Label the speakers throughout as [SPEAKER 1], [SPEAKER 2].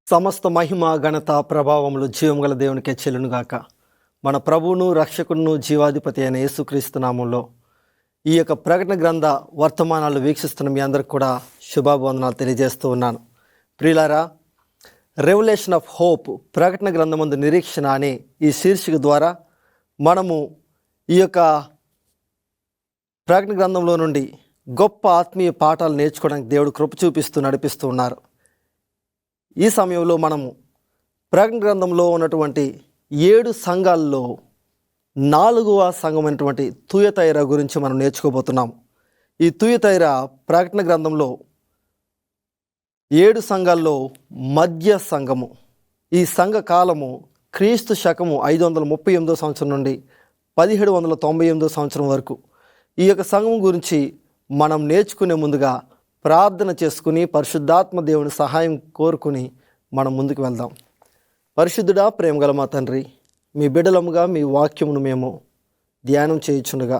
[SPEAKER 1] సమస్త మహిమ ఘనత ప్రభావములు జీవముగల దేవునికే చెల్లునుగాక. మన ప్రభువును రక్షకును జీవాధిపతి అయిన యేసుక్రీస్తు నామంలో ఈ యొక్క ప్రకటన గ్రంథ వర్తమానాలు వీక్షిస్తున్న మీ అందరికి కూడా శుభాభివందనాలు తెలియజేస్తూ ఉన్నాను. ప్రియులారా, రెవల్యూషన్ ఆఫ్ హోప్ ప్రకటన గ్రంథమందు నిరీక్షణ అనే ఈ శీర్షిక ద్వారా మనము ఈ యొక్క ప్రకటన గ్రంథంలో నుండి గొప్ప ఆత్మీయ పాఠాలు నేర్చుకోవడానికి దేవుడు కృప చూపిస్తూ నడిపిస్తూ ఉన్నారు. ఈ సమయంలో మనము ప్రకటన గ్రంథంలో ఉన్నటువంటి 7 సంఘాల్లో 4వ సంఘమైనటువంటి తుయతైర గురించి మనం నేర్చుకోబోతున్నాం. ఈ తుయతైర ప్రకటన గ్రంథంలో 7 సంఘాల్లో మధ్య సంఘము. ఈ సంఘ కాలము క్రీస్తు శకము 538 సంవత్సరం నుండి 1798 సంవత్సరం వరకు. ఈ యొక్క సంఘం గురించి మనం నేర్చుకునే ముందుగా ప్రార్థన చేసుకుని పరిశుద్ధాత్మ దేవుని సహాయం కోరుకుని మనం ముందుకు వెళ్దాం. పరిశుద్ధుడా, ప్రేమగల మా తండ్రి, మీ బిడ్డలముగా మీ వాక్యమును మేము ధ్యానం చేయుచుండగా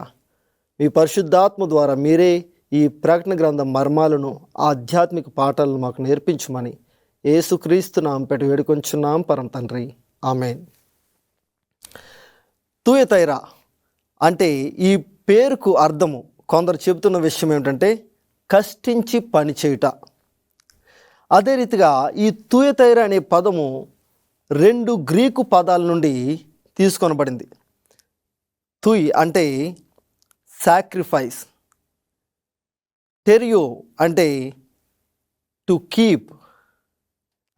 [SPEAKER 1] మీ పరిశుద్ధాత్మ ద్వారా మీరే ఈ ప్రకటన గ్రంథ మర్మాలను, ఆధ్యాత్మిక పాఠాలను మాకు నేర్పించమని యేసుక్రీస్తు నామమున పెట్టి వేడుకొంచున్నాం పరమ తండ్రి, ఆమేన్. తుయతైర అంటే ఈ పేరుకు అర్థము కొందరు చెబుతున్న విషయం ఏమిటంటే కష్టించి పనిచేయుట. అదే రీతిగా ఈ తుయతైర అనే పదము 2 గ్రీకు పదాల నుండి తీసుకొనబడింది. తుయ్ అంటే సాక్రిఫైస్, టెరియో అంటే టు కీప్,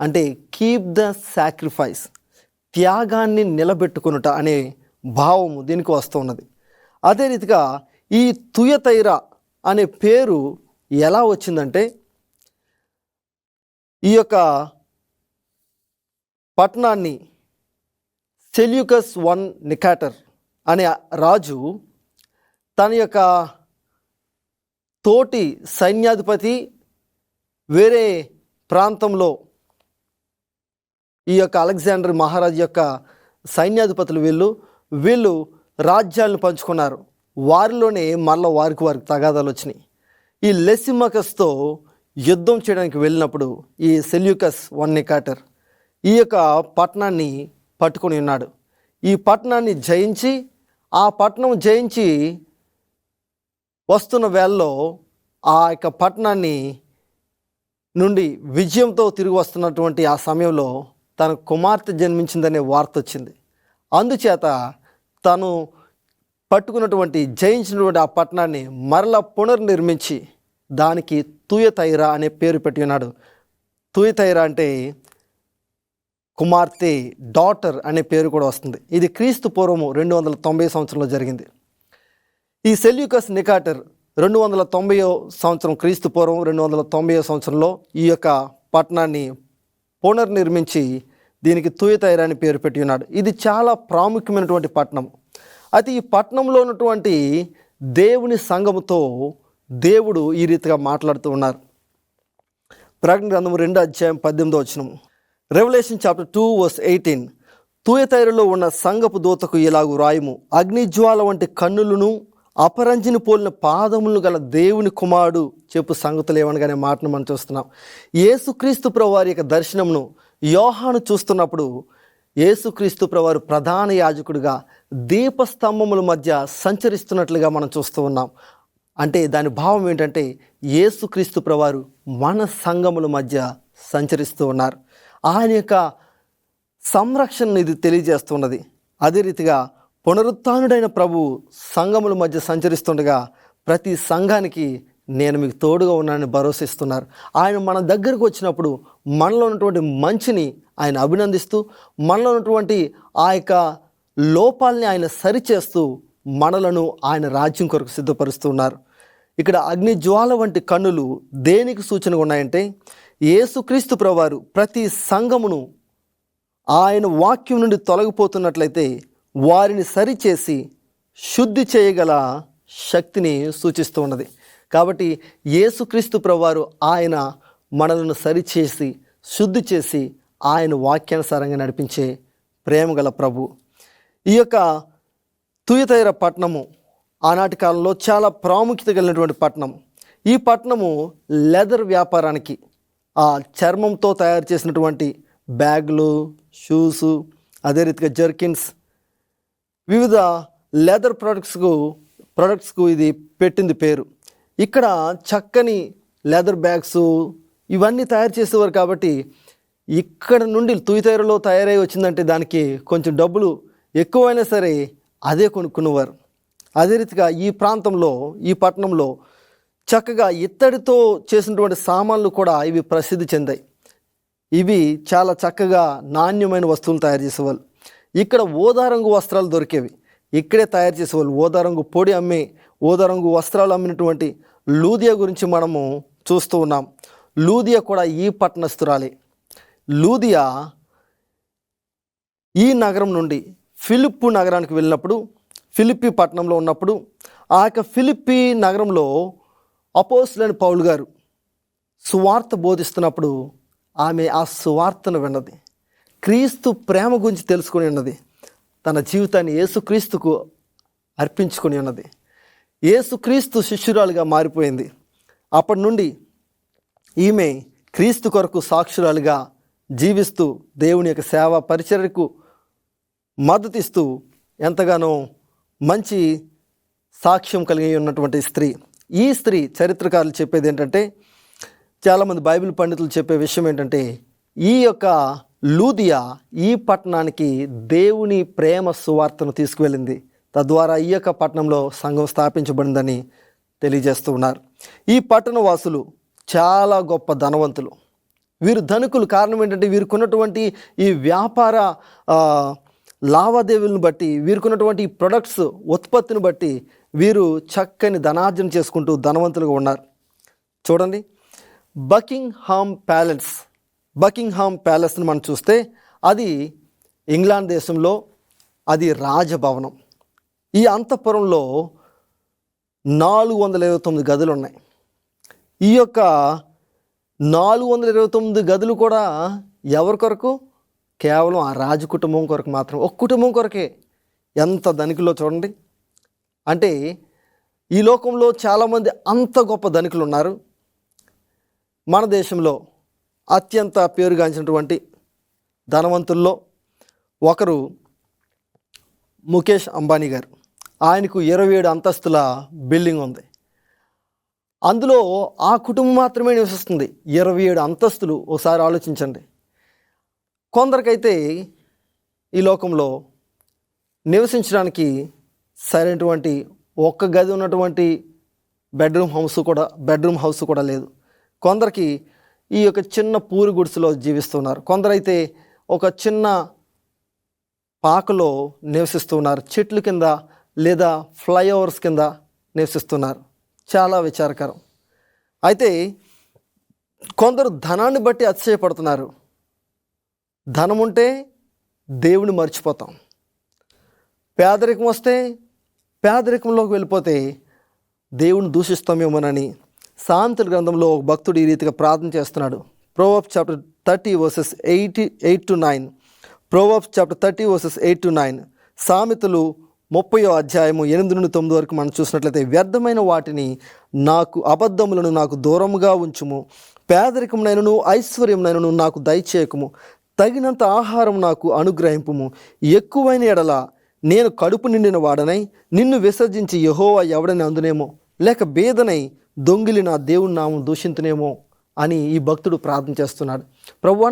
[SPEAKER 1] అంటే కీప్ ద సాక్రిఫైస్, త్యాగాన్ని నిలబెట్టుకొనుట అనే భావము దీనికి వస్తున్నది. అదే రీతిగా ఈ తుయతైర అనే పేరు ఎలా వచ్చిందంటే, ఈ యొక్క పట్టణాన్ని సెల్యూకస్ I నికాటర్ అనే రాజు తన యొక్క తోటి సైన్యాధిపతి వేరే ప్రాంతంలో ఈ యొక్క అలెగ్జాండర్ మహారాజు యొక్క సైన్యాధిపతులు వీళ్ళు రాజ్యాలను పంచుకున్నారు. వారిలోనే మళ్ళీ వారికి తగాదాలు వచ్చినాయి. ఈ లెసిమకస్తో యుద్ధం చేయడానికి వెళ్ళినప్పుడు ఈ సెల్యూకస్ I నికాటర్ ఈ యొక్క పట్టణాన్ని పట్టుకొని ఉన్నాడు. ఈ పట్టణాన్ని జయించి వస్తున్న వేళలో ఆ యొక్క పట్టణాన్ని నుండి విజయంతో తిరిగి వస్తున్నటువంటి ఆ సమయంలో తన కుమార్తె జన్మించిందనే వార్త వచ్చింది. అందుచేత తను పట్టుకున్నటువంటి జయించినటువంటి ఆ పట్టణాన్ని మరలా పునర్నిర్మించి దానికి తుయతైర అనే పేరు పెట్టి ఉన్నాడు. తుయతైర అంటే కుమార్తె, డాటర్ అనే పేరు కూడా వస్తుంది. ఇది క్రీస్తు పూర్వము 290 సంవత్సరంలో జరిగింది. ఈ సెల్యూకస్ నికాటర్ 290 సంవత్సరం క్రీస్తు పూర్వం 290 సంవత్సరంలో ఈ యొక్క పట్టణాన్ని పునర్నిర్మించి దీనికి తుయతైర అని పేరు పెట్టి ఉన్నాడు. ఇది చాలా ప్రాముఖ్యమైనటువంటి పట్టణం. అయితే ఈ పట్టణంలో ఉన్నటువంటి దేవుని సంఘముతో దేవుడు ఈ రీతిగా మాట్లాడుతూ ఉన్నారు. ప్రకటన గ్రంథము 2:18 రెవల్యూషన్ చాప్టర్ 2:18 తుయతైరలో ఉన్న సంఘపు దూతకు ఇలాగు రాయుము, అగ్నిజ్వాల వంటి కన్నులను అపరంజిని పోలిన పాదములను గల దేవుని కుమారుడు చెప్పు సంగతులు ఏమనగానే మాటను మనం చూస్తున్నాం. యేసుక్రీస్తు ప్రభువారి యొక్క దర్శనమును యోహాను చూస్తున్నప్పుడు యేసుక్రీస్తు ప్రభువారు ప్రధాన యాజకుడిగా దీపస్తంభముల మధ్య సంచరిస్తున్నట్లుగా మనం చూస్తూ ఉన్నాం. అంటే దాని భావం ఏంటంటే యేసుక్రీస్తు ప్రభువారు మన సంఘముల మధ్య సంచరిస్తూ ఉన్నారు. ఆయన యొక్క సంరక్షణను ఇది తెలియజేస్తున్నది. అదే రీతిగా పునరుత్థానుడైన ప్రభు సంఘముల మధ్య సంచరిస్తుండగా ప్రతి సంఘానికి నేను మీకు తోడుగా ఉన్నానని భరోసిస్తున్నారు. ఆయన మన దగ్గరకు వచ్చినప్పుడు మనలో ఉన్నటువంటి మంచిని ఆయన అభినందిస్తూ, మనలో ఉన్నటువంటి ఆ యొక్క లోపాలని ఆయన సరిచేస్తూ మనలను ఆయన రాజ్యం కొరకు సిద్ధపరుస్తూ ఉన్నారు. ఇక్కడ అగ్నిజ్వాల వంటి కన్నులు దేనికి సూచనగా ఉన్నాయంటే యేసుక్రీస్తు ప్రభువారు ప్రతి సంఘమును ఆయన వాక్యం నుండి తొలగిపోతున్నట్లయితే వారిని సరిచేసి శుద్ధి చేయగల శక్తిని సూచిస్తూ ఉన్నది. కాబట్టి యేసుక్రీస్తు ప్రభువారు ఆయన మనలను సరిచేసి శుద్ధి చేసి ఆయన వాక్యానుసారంగా నడిపించే ప్రేమగల ప్రభు. ఈ యొక్క తుయతైర పట్టణము ఆనాటి కాలంలో చాలా ప్రాముఖ్యత కలిగినటువంటి పట్టణం. ఈ పట్టణము లెదర్ వ్యాపారానికి, ఆ చర్మంతో తయారు చేసినటువంటి బ్యాగులు, షూసు, అదే రీతిగా జర్కిన్స్, వివిధ లెదర్ ప్రొడక్ట్స్కు ఇది పెట్టింది పేరు. ఇక్కడ చక్కని లెదర్ బ్యాగ్స్ ఇవన్నీ తయారు చేసేవారు కాబట్టి ఇక్కడ నుండి తుయితైరలో తయారై వచ్చిందంటే దానికి కొంచెం డబ్బులు ఎక్కువైనా సరే అదే కొనుక్కునేవారు. అదే రీతిగా ఈ ప్రాంతంలో, ఈ పట్టణంలో చక్కగా ఇత్తడితో చేసినటువంటి సామాన్లు కూడా ఇవి ప్రసిద్ధి చెందాయి. ఇవి చాలా చక్కగా నాణ్యమైన వస్తువులు తయారు చేసేవాళ్ళు. ఇక్కడ ఓదారంగు వస్త్రాలు దొరికేవి, ఇక్కడే తయారు చేసేవాళ్ళు. ఓదారంగు పొడి అమ్మి, ఓదారంగు వస్త్రాలు అమ్మినటువంటి లూదియా గురించి మనము చూస్తూ ఉన్నాం. లూదియా కూడా ఈ పట్టణస్థురాలే. లూదియా ఈ నగరం నుండి ఫిలిప్పు నగరానికి వెళ్ళినప్పుడు, ఫిలిప్పి పట్టణంలో ఉన్నప్పుడు, ఆ యొక్క ఫిలిప్పి నగరంలో అపోస్తలుడైన పౌలు గారు సువార్త బోధిస్తున్నప్పుడు ఆమె ఆ సువార్తను విన్నది, క్రీస్తు ప్రేమ గురించి తెలుసుకుని ఉన్నది, తన జీవితాన్ని యేసుక్రీస్తుకు అర్పించుకొని ఉన్నది, యేసుక్రీస్తు శిష్యురాలుగా మారిపోయింది. అప్పటి నుండి ఈమె క్రీస్తు కొరకు సాక్షురాలుగా జీవిస్తూ దేవుని యొక్క సేవా పరిచర్యకు మద్దతిస్తూ ఎంతగానో మంచి సాక్ష్యం కలిగి ఉన్నటువంటి స్త్రీ. ఈ స్త్రీ చరిత్రకారులు చెప్పేది ఏంటంటే, చాలామంది బైబిల్ పండితులు చెప్పే విషయం ఏంటంటే, ఈ యొక్క లూదియా ఈ పట్టణానికి దేవుని ప్రేమ సువార్తను తీసుకువెళ్ళింది, తద్వారా ఈ యొక్క పట్టణంలో సంఘం స్థాపించబడిందని తెలియజేస్తూ ఉన్నారు. ఈ పట్టణ వాసులు చాలా గొప్ప ధనవంతులు. వీరు ధనికులు. కారణం ఏంటంటే వీరికున్నటువంటి ఈ వ్యాపార లావాదేవీలను బట్టి, వీరికున్నటువంటి ప్రొడక్ట్స్ ఉత్పత్తిని బట్టి వీరు చక్కని ధనార్జన చేసుకుంటూ ధనవంతులుగా ఉన్నారు. చూడండి, బకింగ్హామ్ ప్యాలెస్ని మనం చూస్తే అది ఇంగ్లాండ్ దేశంలో అది రాజభవనం. ఈ అంతఃపురంలో 429 గదులు ఉన్నాయి. ఈ యొక్క 429 గదులు కూడా ఎవరి కొరకు? కేవలం ఆ రాజు కుటుంబం కొరకు మాత్రం. ఒక కుటుంబం కొరకే. ఎంత ధనికులో చూడండి. అంటే ఈ లోకంలో చాలామంది అంత గొప్ప ధనికులు ఉన్నారు. మన దేశంలో అత్యంత పేరుగాంచినటువంటి ధనవంతుల్లో ఒకరు ముఖేష్ అంబానీ గారు. ఆయనకు 27 అంతస్తుల బిల్డింగ్ ఉంది. అందులో ఆ కుటుంబం మాత్రమే నివసిస్తుంది. 27 అంతస్తులు. ఒకసారి ఆలోచించండి. కొందరికైతే ఈ లోకంలో నివసించడానికి సరైనటువంటి ఒక్క గది ఉన్నటువంటి బెడ్రూమ్ హౌస్ కూడా లేదు. కొందరికి ఈ యొక్క చిన్న పూరి గుడిసెలో జీవిస్తున్నారు. కొందరైతే ఒక చిన్న పాకలో నివసిస్తున్నారు, చెట్ల కింద లేదా ఫ్లైఓవర్స్ కింద నివసిస్తున్నారు. చాలా విచారకరం. అయితే కొందరు ధనాన్ని బట్టి అతిశయపడుతున్నారు. ధనం ఉంటే దేవుని మర్చిపోతాం. పేదరికం వస్తే పేదరికంలోకి వెళ్ళిపోతే దేవుని దూషిస్తామేమోనని సామెతల గ్రంథంలో ఒక భక్తుడు ఈ రీతిగా ప్రార్థన చేస్తున్నాడు. Proverbs chapter 30 verses 8 to 9. Proverbs chapter 30 verses 8 to 9. సామెతలు 30వ అధ్యాయము 8 నుండి 9 వరకు మనం చూసినట్లయితే, వ్యర్థమైన వాటిని అబద్ధములను నాకు దూరముగా ఉంచుము, పేదరికమునైనను ఐశ్వర్యమునైనను నాకు దయచేయకుము, తగినంత ఆహారం నాకు అనుగ్రహింపుము, ఎక్కువైన ఎడల నేను కడుపు నిండిన వాడనై నిన్ను విసర్జించి యెహోవా ఎవడని అందునేమో, లేక బేదనై దొంగిలి నా దేవుని నామం దూషింతునేమో అని ఈ భక్తుడు ప్రార్థన చేస్తున్నాడు. ప్రభువా,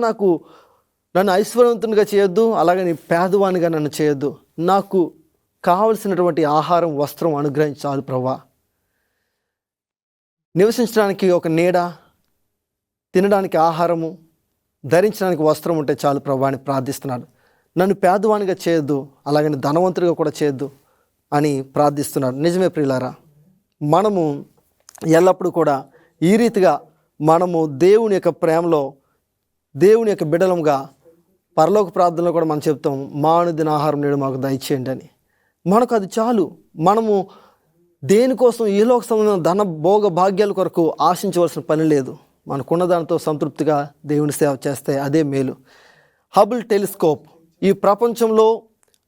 [SPEAKER 1] నన్ను ఐశ్వర్యవంతునిగా చేయొద్దు, అలాగని పేదవానిగా నన్ను చేయొద్దు, నాకు కావలసినటువంటి ఆహారం వస్త్రం అనుగ్రహించాలి ప్రభువా. నివసించడానికి ఒక నీడ, తినడానికి ఆహారము, ధరించడానికి వస్త్రం ఉంటే చాలు ప్రభువా అని ప్రార్థిస్తున్నాడు. నన్ను పేదవానిగా చేయొద్దు, అలాగని ధనవంతుడిగా కూడా చేయొద్దు అని ప్రార్థిస్తున్నాడు. నిజమే ప్రియులారా, మనము ఎల్లప్పుడూ కూడా ఈ రీతిగా మనము దేవుని యొక్క ప్రేమలో, దేవుని యొక్క బిడ్డలంగా పరలోక ప్రార్థనలో కూడా మనం చెప్తాం, మా అనుదిన ఆహారం నేడు మాకు దయచేయండి అని. మనకు అది చాలు. మనము దేనికోసం ఈ లోక సంబంధమైన ధన భోగ భాగ్యాల కొరకు ఆశించవలసిన పని లేదు. మనకున్న దానితో సంతృప్తిగా దేవుని సేవ చేస్తే అదే మేలు. హబుల్ టెలిస్కోప్, ఈ ప్రపంచంలో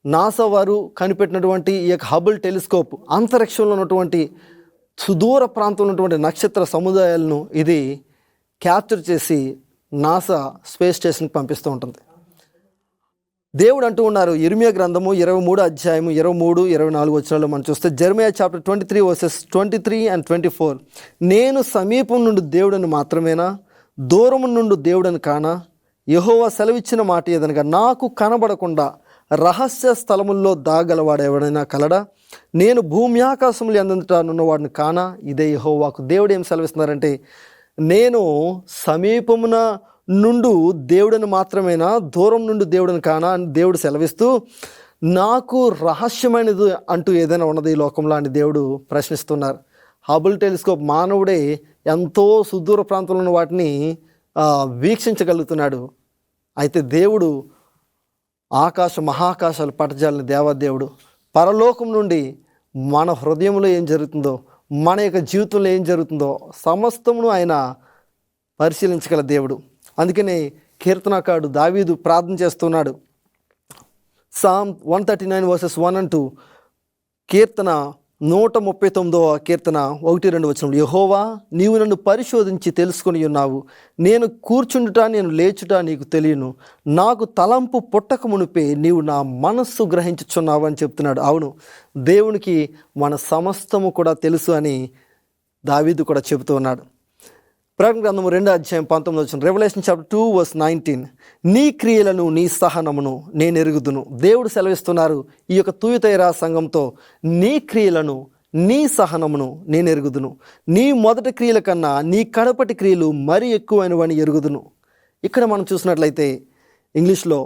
[SPEAKER 1] నాసా వారు కనిపెట్టినటువంటి ఈ యొక్క హబుల్ టెలిస్కోప్ అంతరిక్షంలో ఉన్నటువంటి సుదూర ప్రాంతంలో ఉన్నటువంటి నక్షత్ర సముదాయాలను ఇది క్యాప్చర్ చేసి నాసా స్పేస్ స్టేషన్కి పంపిస్తూ ఉంటుంది. దేవుడు అంటూ ఉన్నారు, ఇర్మియా గ్రంథము 23 అధ్యాయము 23, 24 వచనాల్లో మనం చూస్తే, జెర్మియా చాప్టర్ 23 వర్సెస్ 23 and 24, నేను సమీపం నుండి దేవుడని మాత్రమేనా, దూరం నుండి దేవుడని కానా? యెహోవా సెలవిచ్చిన మాట ఏదనగా, నాకు కనబడకుండా రహస్య స్థలముల్లో దాగలవాడు ఎవడైనా కలడా? నేను భూమి ఆకాశములు ఎందుంటానున్న వాడిని కానా? ఇదే యెహోవాకు. దేవుడు ఏం సెలవిస్తున్నారంటే, నేను సమీపమున నుండు దేవుడని మాత్రమేనా, దూరం నుండి దేవుడని కానా అని దేవుడు సెలవిస్తూ, నాకు రహస్యమైనది అంటూ ఏదైనా ఉన్నది ఈ లోకంలో అని దేవుడు ప్రశ్నిస్తున్నారు. హబుల్ టెలిస్కోప్ మానవుడే ఎంతో సుదూర ప్రాంతంలో ఉన్న వాటిని వీక్షించగలుగుతున్నాడు. అయితే దేవుడు మహాకాశాలు పట్టజాలని దేవాదేవుడు. పరలోకం నుండి మన హృదయంలో ఏం జరుగుతుందో, మన యొక్క జీవితంలో ఏం జరుగుతుందో సమస్తమును ఆయన పరిశీలించగల దేవుడు. అందుకనే కీర్తనకారుడు దావీదు ప్రార్థన చేస్తున్నాడు. Psalm 139 verses 1 and 2, కీర్తన 139వ కీర్తన 1-2 వచనములు, యెహోవా నీవు నన్ను పరిశోధించి తెలుసుకొని ఉన్నావు, నేను కూర్చుండుట నేను లేచుట నీకు తెలియను, నాకు తలంపు పుట్టక మునిపే నీవు నా మనస్సు గ్రహించుచున్నావు అని చెప్తున్నాడు. అవును, దేవునికి మన సమస్తము కూడా తెలుసు అని దావీదు కూడా చెబుతూ ఉన్నాడు. ప్రకటన గ్రంథము 2 అధ్యాయం 19 వచనం, రెవల్యూషన్ చాప్టర్ 2 verse 19, నీ క్రియలను నీ సహనమును నేను ఎరుగుదును. దేవుడు సెలవిస్తున్నారు ఈ యొక్క తుయతైరా సంఘంతో, నీ క్రియలను నీ సహనమును నేను ఎరుగుదును, నీ మొదటి క్రియల కన్నా నీ కడపటి క్రియలు మరి ఎక్కువైనవని ఎరుగుదును. ఇక్కడ మనం చూసినట్లయితే ఇంగ్లీష్లో,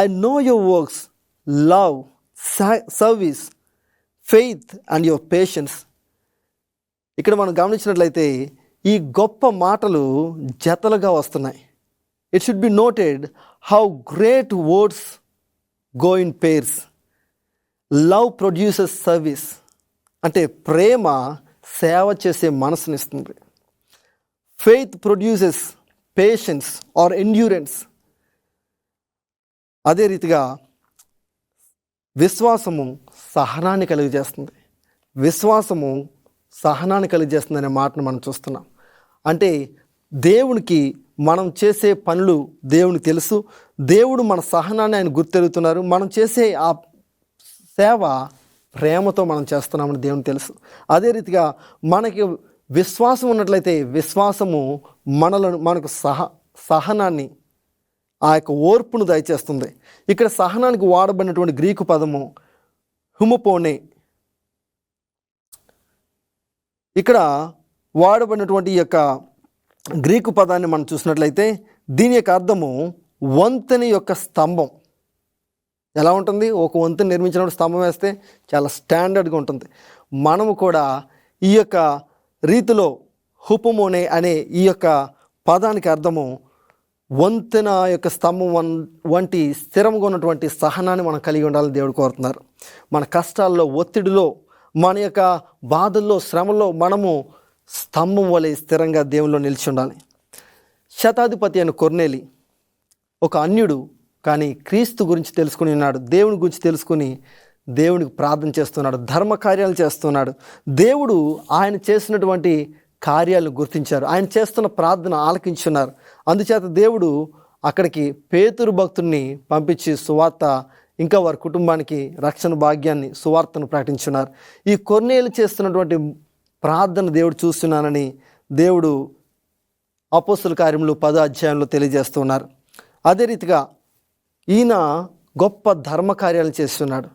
[SPEAKER 1] I know your works, love, service, faith and your patience. ఇక్కడ మనం గమనించినట్లయితే ఈ గొప్ప మాటలు జతలుగా వస్తున్నాయి. It should be noted how great words go in pairs. Love produces service, అంటే ప్రేమ సేవ చేసే మనసునిస్తుంది. Faith produces patience or endurance. అదే రీతిగా విశ్వాసము సహనాన్ని కలిగజేస్తుంది. విశ్వాసము సహనాన్ని కలిగజేస్తుందనే మాటను మనం చూస్తున్నాం. అంటే దేవునికి మనం చేసే పనులు దేవునికి తెలుసు, దేవుడు మన సహనాన్ని ఆయన గుర్తెరుగుతున్నారు, మనం చేసే ఆ సేవ ప్రేమతో మనం చేస్తున్నామని దేవునికి తెలుసు. అదే రీతిగా మనకి విశ్వాసం ఉన్నట్లయితే విశ్వాసము మనకు సహనాన్ని, ఆ యొక్క ఓర్పును దయచేస్తుంది. ఇక్కడ సహనానికి వాడబడినటువంటి గ్రీకు పదము హుమోపోనే. ఇక్కడ వాడబడినటువంటి ఈ యొక్క గ్రీకు పదాన్ని మనం చూసినట్లయితే దీని యొక్క అర్థము వంతెన యొక్క స్తంభం. ఎలా ఉంటుంది? ఒక వంతెన నిర్మించినప్పుడు స్తంభం వేస్తే చాలా స్టాండర్డ్గా ఉంటుంది. మనము కూడా ఈ యొక్క రీతిలో హుపమోనే అనే ఈ యొక్క పదానికి అర్థము వంతెన యొక్క స్తంభం వంటి స్థిరంగా ఉన్నటువంటి సహనాన్ని మనం కలిగి ఉండాలని దేవుడు కోరుతున్నారు. మన కష్టాల్లో, ఒత్తిడిలో, మన యొక్క బాధల్లో, శ్రమల్లో మనము స్తంభం వలె స్థిరంగా దేవుల్లో నిలిచి ఉండాలి. శతాధిపతి అయిన కొర్నేలి ఒక అన్యుడు, కానీ క్రీస్తు గురించి తెలుసుకుని ఉన్నాడు. దేవుని గురించి తెలుసుకుని దేవునికి ప్రార్థన చేస్తున్నాడు, ధర్మ కార్యాలు చేస్తున్నాడు. దేవుడు ఆయన చేసినటువంటి కార్యాలను గుర్తించారు, ఆయన చేస్తున్న ప్రార్థన ఆలకించున్నారు. అందుచేత దేవుడు అక్కడికి పేతురు భక్తుడిని పంపించి సువార్త, ఇంకా వారి కుటుంబానికి రక్షణ భాగ్యాన్ని, సువార్తను ప్రకటించున్నారు. ఈ కొర్నేలు చేస్తున్నటువంటి ప్రార్థన దేవుడు చూస్తున్నానని దేవుడు అపోస్తల కార్యములు 10వ అధ్యాయంలో తెలియజేస్తున్నారు. అదే రీతిగా ఈయన గొప్ప ధర్మ కార్యాలను చేస్తున్నాడు.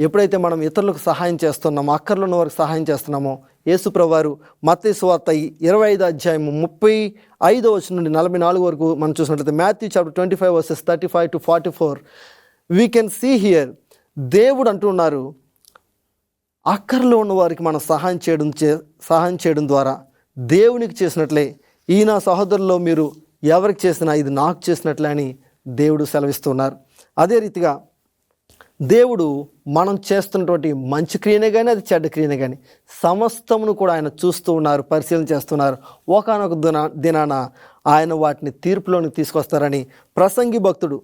[SPEAKER 1] ఎప్పుడైతే మనం ఇతరులకు సహాయం చేస్తున్నామో, అక్కర్లో ఉన్న వారికి సహాయం చేస్తున్నామో, యేసుప్రభువు వారు మత్తయి సువార్త 25వ అధ్యాయం 35వ వచనం నుండి 44 వరకు మనం చూసినట్లయితే, Matthew chapter 25 verses 35 to 44, we can see here, దేవుడు అంటున్నారు అక్కర్లో ఉన్న వారికి మనం సహాయం చేయడం ద్వారా దేవునికి చేసినట్లే, ఈ నా సహోదరుల్లో మీరు ఎవరికి చేసినా ఇది నాకు చేసినట్లే అని దేవుడు సెలవిస్తున్నారు. అదే రీతిగా దేవుడు మనం చేస్తున్నటువంటి మంచి క్రియనే కానీ, అది చెడ్డ క్రియనే కానీ సమస్తమును కూడా ఆయన చూస్తూ ఉన్నారు, పరిశీలన చేస్తున్నారు. ఒకానొక దినాన ఆయన వాటిని తీర్పులోనికి తీసుకొస్తారని ప్రసంగి భక్తుడు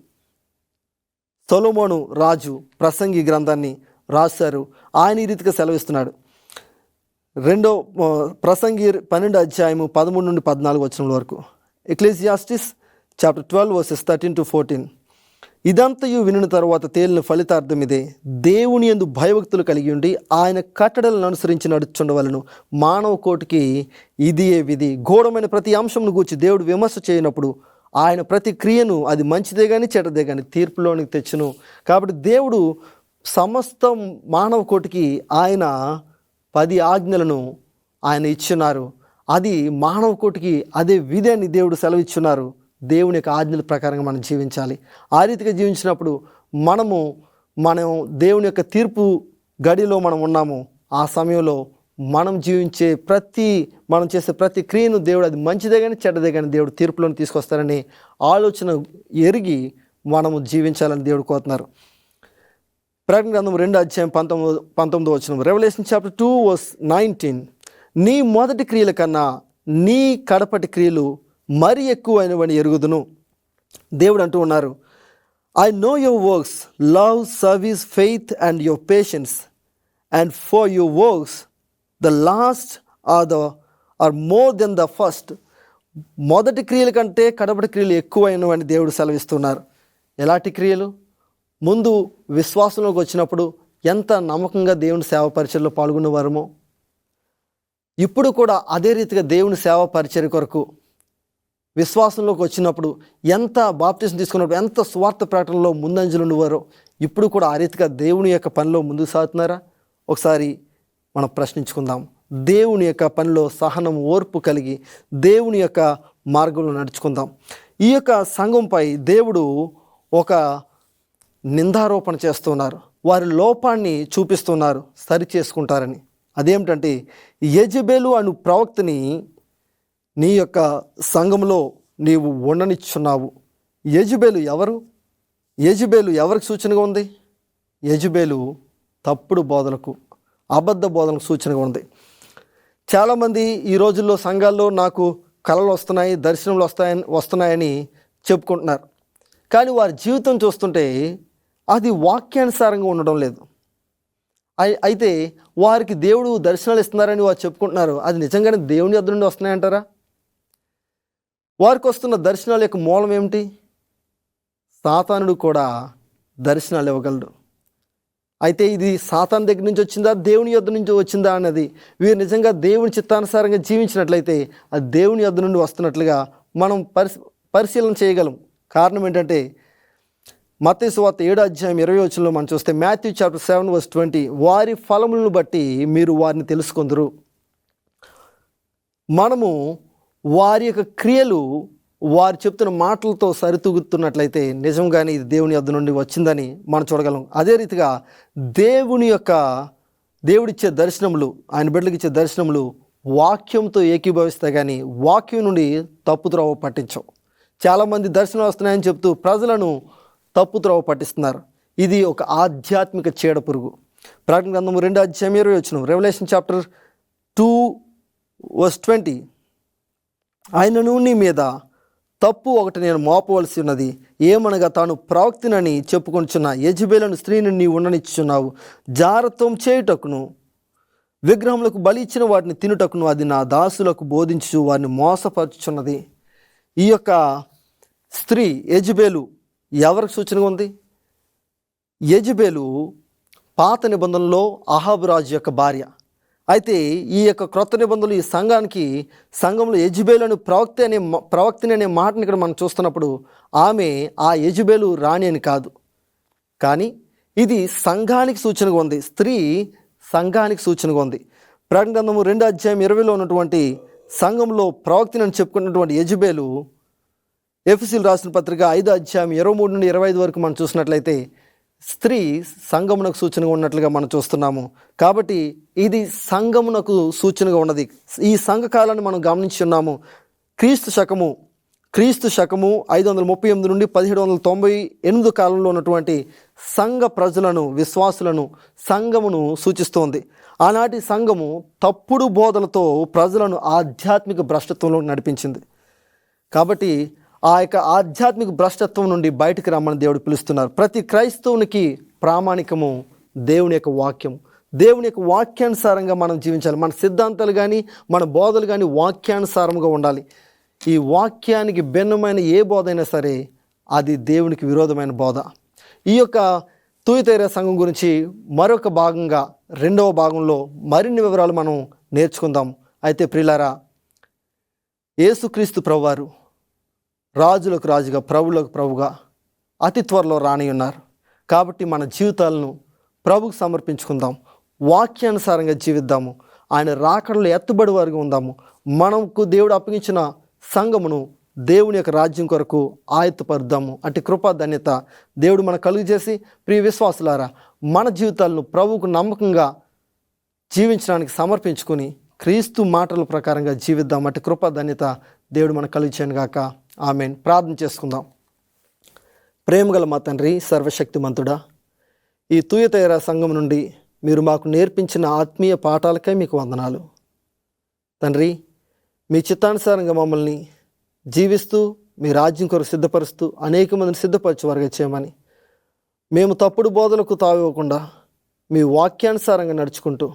[SPEAKER 1] సొలొమోను రాజు ప్రసంగి గ్రంథాన్ని రాశారు. ఆయన ఈ రీతిగా సెలవిస్తున్నాడు. ప్రసంగి 12వ అధ్యాయము 13 నుండి 14 వచనం వరకు, ఎక్లెసియాస్టిస్ చాప్టర్ 12 వర్సెస్ 13-14. ఇదంతయు వినిన తరువాత తేలిన ఫలితార్థం ఇదే: దేవుని యందు భయభక్తులు కలిగి ఉండి ఆయన కట్టడలను అనుసరించి నడుచుండవలను. మానవ కోటికి ఇదియే విధి. ఘోరమైన ప్రతి అంశంను గూర్చి దేవుడు విమర్శ చేయనప్పుడు ఆయన ప్రతి క్రియను, అది మంచిదే కానీ చెడ్డదే కానీ, తీర్పులోనికి తెచ్చును. కాబట్టి దేవుడు సమస్త మానవ కోటికి ఆయన 10 ఆజ్ఞలను ఆయన ఇచ్చున్నారు. అది మానవ కోటికి అదే విధి అని దేవుడు సెలవిచ్చున్నారు. దేవుని యొక్క ఆజ్ఞల ప్రకారంగా మనం జీవించాలి. ఆ రీతిగా జీవించినప్పుడు మనం దేవుని యొక్క తీర్పు గడిలో మనం ఉన్నాము. ఆ సమయంలో మనం చేసే ప్రతి క్రియను దేవుడు, అది మంచిదే కానీ చెడ్డదే కానీ, దేవుడు తీర్పులను తీసుకొస్తారని ఆలోచన ఎరిగి మనము జీవించాలని దేవుడు కోరుతున్నారు. ప్రకటన గ్రంథం 2:19. Revelation chapter 2:19. నీ మొదటి క్రియల కన్నా నీ కడపటి క్రియలు మరి ఎక్కువైనవని ఎరుగుదును. దేవుడు అంటూ ఉన్నారు, I know your works, love, service, faith and your patience, and for your works the last are more than the first. మొదటి క్రియల కంటే కడపటి క్రియలు ఎక్కువైనవని దేవుడు సెలవిస్తున్నారు. ఎలాంటి క్రియలు? ముందు విశ్వాసంలోకి వచ్చినప్పుడు ఎంత నమ్మకంగా దేవుని సేవ పరిచర్యలో పాల్గొనేవారమో, ఇప్పుడు కూడా అదే రీతిగా దేవుని సేవ పరిచర్య కొరకు విశ్వాసంలోకి వచ్చినప్పుడు ఎంత బాప్తిసం తీసుకున్నప్పుడు ఎంత స్వార్థ ప్రకటనలో ముందంజలు ఉండేవారో, ఇప్పుడు కూడా ఆ రీతిగా దేవుని యొక్క పనిలో ముందుకు సాగుతున్నారా? ఒకసారి మనం ప్రశ్నించుకుందాం. దేవుని యొక్క పనిలో సహనం, ఓర్పు కలిగి దేవుని యొక్క మార్గంలో నడుచుకుందాం. ఈ యొక్క సంఘంపై దేవుడు ఒక నిందారోపణ చేస్తున్నారు. వారి లోపాన్ని చూపిస్తున్నారు, సరి చేసుకుంటారని. అదేమిటంటే, యెజబెలు అను ప్రవక్తని నీ యొక్క సంఘంలో నీవు ఉండనిచ్చున్నావు. యెజబెలు ఎవరు? యెజబెలు ఎవరికి సూచనగా ఉంది? యెజబెలు తప్పుడు బోధలకు, అబద్ధ బోధనకు సూచనగా ఉంది. చాలామంది ఈ రోజుల్లో సంఘాల్లో నాకు కళలు వస్తున్నాయి, దర్శనములు వస్తున్నాయని చెప్పుకుంటున్నారు. కానీ వారి జీవితం చూస్తుంటే అది వాక్యానుసారంగా ఉండడం లేదు. అయితే వారికి దేవుడు దర్శనాలు ఇస్తున్నారని వారు చెప్పుకుంటున్నారు. అది నిజంగానే దేవుని యొద్ద నుండి వస్తున్నాయంటారా? వారికి వస్తున్న దర్శనాల యొక్క మూలం ఏమిటి? సాతానుడు కూడా దర్శనాలు ఇవ్వగలడు. అయితే ఇది సాతాను దగ్గర నుంచి వచ్చిందా, దేవుని యొద్ద నుంచి వచ్చిందా అన్నది, వీరు నిజంగా దేవుని చిత్తానుసారంగా జీవించినట్లయితే అది దేవుని యొద్ద నుండి వస్తున్నట్లుగా మనం పరిశీలన చేయగలం. కారణం ఏంటంటే, మత్తయి సువార్త 7:20 మనం చూస్తే, మాథ్యూ చాప్టర్ 7:20, వారి ఫలములను బట్టి మీరు వారిని తెలుసుకొందురు. మనము వారి యొక్క క్రియలు వారు చెప్తున్న మాటలతో సరితూగుతున్నట్లయితే నిజంగానే ఇది దేవుని యొద్ద నుండి వచ్చిందని మనం చూడగలం. అదే రీతిగా దేవుడిచ్చే దర్శనములు, ఆయన బిడ్డలకు ఇచ్చే దర్శనములు వాక్యంతో ఏకీభవిస్తాయి కానీ వాక్యం నుండి తప్పుద్రోవ పట్టించవు. చాలామంది దర్శనాలు వస్తున్నాయని చెప్తూ ప్రజలను తప్పుద్రోవ పట్టిస్తున్నారు. ఇది ఒక ఆధ్యాత్మిక చీడ పురుగు. ప్రకటన గ్రంథము 2:20, రెవల్యూషన్ చాప్టర్ 2:20, ఆయనను నీ మీద తప్పు ఒకటి నేను మోపవలసి ఉన్నది, ఏమనగా తాను ప్రవక్తినని చెప్పుకొనిచున్న యెజబెలు స్త్రీని నీవు ఉండనిచ్చున్నావు. జారత్వం చేయుటకును విగ్రహములకు బలి ఇచ్చిన వాటిని తినుటకును అది నా దాసులకు బోధించు వారిని మోసపరుచున్నది. ఈ యొక్క స్త్రీ యెజబెలు ఎవరికి సూచనగా ఉంది? యెజబెలు పాత నిబంధనలో అహాబు రాజు యొక్క భార్య. అయితే ఈ యొక్క క్రొత్త నిబంధనలు ఈ సంఘంలో యెజబెలు అని ప్రవక్తిని అనే మాటని ఇక్కడ మనం చూస్తున్నప్పుడు ఆమె ఆ యెజబెలు రాణి అని కాదు, కానీ ఇది సంఘానికి సూచనగా ఉంది. స్త్రీ సంఘానికి సూచనగా ఉంది. ప్రకటన గ్రంథము 2:20 ఉన్నటువంటి సంఘంలో ప్రవక్తిని అని చెప్పుకున్నటువంటి యెజబెలు ఎఫెసీయులకు రాసిన పత్రిక 5:23-25 వరకు మనం చూసినట్లయితే స్త్రీ సంఘమునకు సూచనగా ఉన్నట్లుగా మనం చూస్తున్నాము. కాబట్టి ఇది సంఘమునకు సూచనగా ఉన్నది. ఈ సంఘ కాలాన్ని మనం గమనించి ఉన్నాము. క్రీస్తు శకము 538 నుండి 1798 కాలంలో ఉన్నటువంటి సంఘ ప్రజలను, విశ్వాసులను, సంఘమును సూచిస్తోంది. ఆనాటి సంఘము తప్పుడు బోధలతో ప్రజలను ఆధ్యాత్మిక భ్రష్టత్వంలో నడిపించింది. కాబట్టి ఆ యొక్క ఆధ్యాత్మిక భ్రష్టత్వం నుండి బయటకు రమ్మని దేవుడు పిలుస్తున్నారు. ప్రతి క్రైస్తవునికి ప్రామాణికము దేవుని యొక్క వాక్యం. దేవుని యొక్క వాక్యానుసారంగా మనం జీవించాలి. మన సిద్ధాంతాలు కానీ మన బోధలు కానీ వాక్యానుసారంగా ఉండాలి. ఈ వాక్యానికి భిన్నమైన ఏ బోధ అయినా సరే అది దేవునికి విరోధమైన బోధ. ఈ యొక్క తుయతైర సంఘం గురించి మరొక భాగంగా, రెండవ భాగంలో మరిన్ని వివరాలు మనం నేర్చుకుందాం. అయితే ప్రియులారా, యేసుక్రీస్తు ప్రభువారు రాజులకు రాజుగా, ప్రభువులకు ప్రభుగా అతి త్వరలో రాని ఉన్నారు. కాబట్టి మన జీవితాలను ప్రభుకు సమర్పించుకుందాం, వాక్యానుసారంగా జీవిద్దాము, ఆయన రాకడలో ఎత్తుబడి వారిగా ఉందాము. మనకు దేవుడు అప్పగించిన సంఘమును దేవుని యొక్క రాజ్యం కొరకు ఆయత్తపరుద్దాము. అటు కృపా ధన్యత దేవుడు మనకు కలుగు చేసి, ప్రియ విశ్వాసులారా, మన జీవితాలను ప్రభువుకు నమ్మకంగా జీవించడానికి సమర్పించుకొని క్రీస్తు మాటల ప్రకారంగా జీవిద్దాం. అటు కృపా ధన్యత దేవుడు మనకు కలుగు చేయను గాక. ఆమేన్. ప్రార్థన చేసుకుందాం. ప్రేమగల మా తండ్రి, సర్వశక్తిమంతుడా, ఈ తుయతైర సంఘం నుండి మీరు మాకు నేర్పించిన ఆత్మీయ పాఠాలకై మీకు వందనాలు తండ్రి. మీ చిత్తానుసారంగా మమ్మల్ని జీవిస్తూ మీ రాజ్యం కొరకు సిద్ధపరుస్తూ అనేక మందిని సిద్ధపరచువారుగా చేయమని, మేము తప్పుడు బోధలకు తావివ్వకుండా మీ వాక్యానుసారంగా నడుచుకుంటూ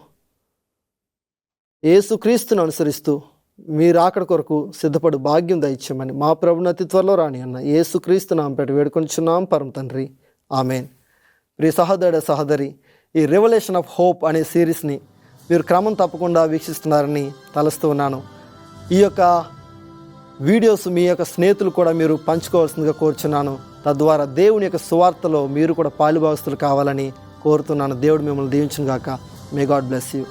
[SPEAKER 1] యేసుక్రీస్తును అనుసరిస్తూ మీరు అక్కడ కొరకు సిద్ధపడు భాగ్యం దయచేయమని మా ప్రభుని అతి త్వరలో రాని అన్న యేసుక్రీస్తు నామపేట వేడుకొనిచున్నాం పరమ తండ్రి. ఆమెన్. ప్రియ సహోదరుడ సహోదరి, ఈ రెవల్యూషన్ ఆఫ్ హోప్ అనే సిరీస్ని మీరు క్రమం తప్పకుండా వీక్షిస్తున్నారని తలుస్తూ ఉన్నాను. ఈ యొక్క వీడియోస్ మీ యొక్క స్నేహితులు కూడా మీరు పంచుకోవాల్సిందిగా కోరుచున్నాను. తద్వారా దేవుని యొక్క సువార్తలో మీరు కూడా పాలుభాగస్తులు కావాలని కోరుతున్నాను. దేవుడు మిమ్మల్ని దీవించును గాక. May God bless you.